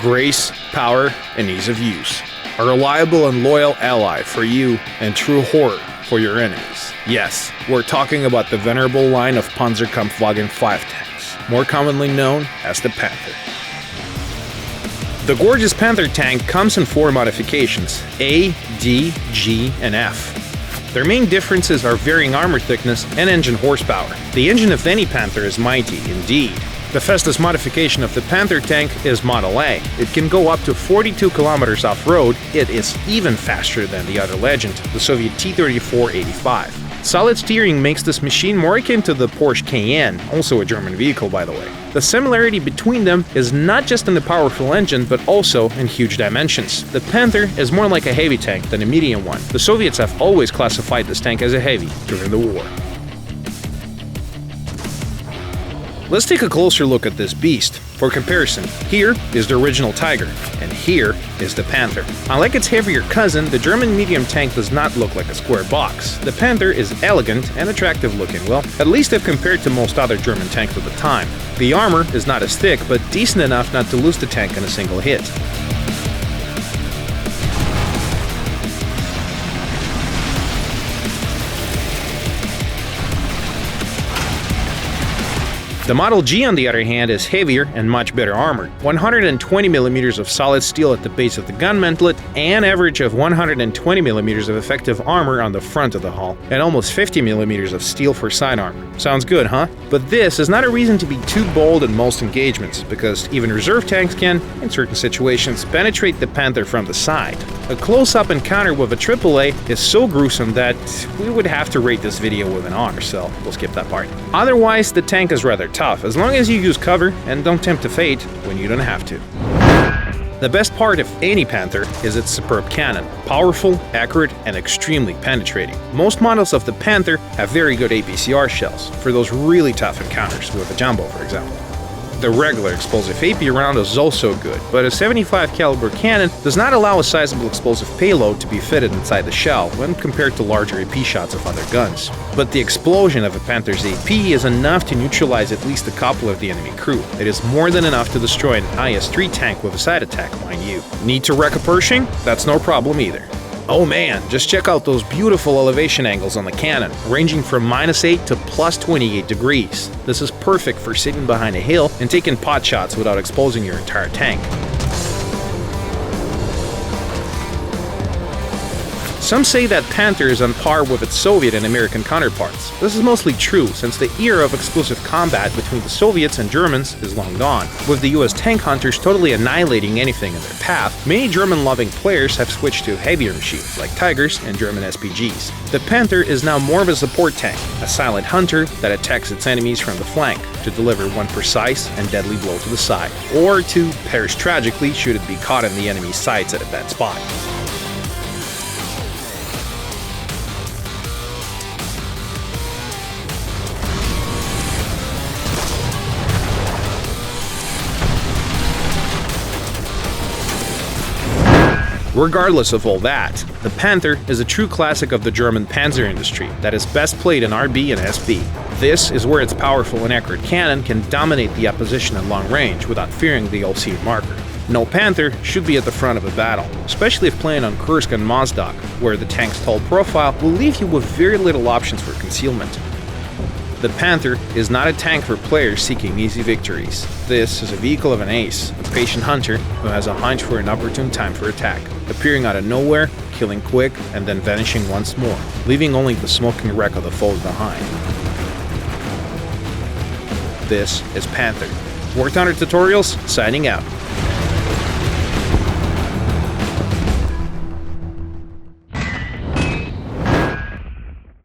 Grace, power, and ease of use. A reliable and loyal ally for you and true horror for your enemies. Yes, we're talking about the venerable line of Panzerkampfwagen 5 tanks, more commonly known as the Panther. The gorgeous Panther tank comes in 4 modifications: A, D, G, and F. Their main differences are varying armor thickness and engine horsepower. The engine of any Panther is mighty, indeed. The fastest modification of the Panther tank is Model A. It can go up to 42 kilometers off-road. It is even faster than the other legend, the Soviet T-34-85. Solid steering makes this machine more akin to the Porsche Cayenne, also a German vehicle by the way. The similarity between them is not just in the powerful engine, but also in huge dimensions. The Panther is more like a heavy tank than a medium one. The Soviets have always classified this tank as a heavy during the war. Let's take a closer look at this beast. For comparison, here is the original Tiger, and here is the Panther. Unlike its heavier cousin, the German medium tank does not look like a square box. The Panther is elegant and attractive looking, well, at least if compared to most other German tanks of the time. The armor is not as thick, but decent enough not to lose the tank in a single hit. The Model G, on the other hand, is heavier and much better armored. 120mm of solid steel at the base of the gun mantlet, an average of 120mm of effective armor on the front of the hull, and almost 50mm of steel for side armor. Sounds good, huh? But this is not a reason to be too bold in most engagements, because even reserve tanks can, in certain situations, penetrate the Panther from the side. A close-up encounter with a AAA is so gruesome that we would have to rate this video with an R, so we'll skip that part. Otherwise, the tank is rather tough, as long as you use cover and don't tempt a fate when you don't have to. The best part of any Panther is its superb cannon. Powerful, accurate, and extremely penetrating. Most models of the Panther have very good APCR shells, for those really tough encounters with a jumbo, for example. The regular explosive AP round is also good, but a 75 caliber cannon does not allow a sizable explosive payload to be fitted inside the shell when compared to larger AP shots of other guns. But the explosion of a Panther's AP is enough to neutralize at least a couple of the enemy crew. It is more than enough to destroy an IS-3 tank with a side attack, mind you. Need to wreck a Pershing? That's no problem either. Oh man, just check out those beautiful elevation angles on the cannon, ranging from -8 to +28 degrees. This is perfect for sitting behind a hill and taking pot shots without exposing your entire tank. Some say that Panther is on par with its Soviet and American counterparts. This is mostly true, since the era of explosive combat between the Soviets and Germans is long gone. With the US tank hunters totally annihilating anything in their path, many German-loving players have switched to heavier machines like Tigers and German SPGs. The Panther is now more of a support tank, a silent hunter that attacks its enemies from the flank to deliver one precise and deadly blow to the side, or to perish tragically should it be caught in the enemy's sights at a bad spot. Regardless of all that, the Panther is a true classic of the German panzer industry that is best played in RB and SB. This is where its powerful and accurate cannon can dominate the opposition at long range without fearing the all-seeing marker. No Panther should be at the front of a battle, especially if playing on Kursk and Mozdok, where the tank's tall profile will leave you with very little options for concealment. The Panther is not a tank for players seeking easy victories. This is a vehicle of an ace, a patient hunter who has a hunch for an opportune time for attack, appearing out of nowhere, killing quick, and then vanishing once more, leaving only the smoking wreck of the foes behind. This is Panther. War Thunder Tutorials, signing out.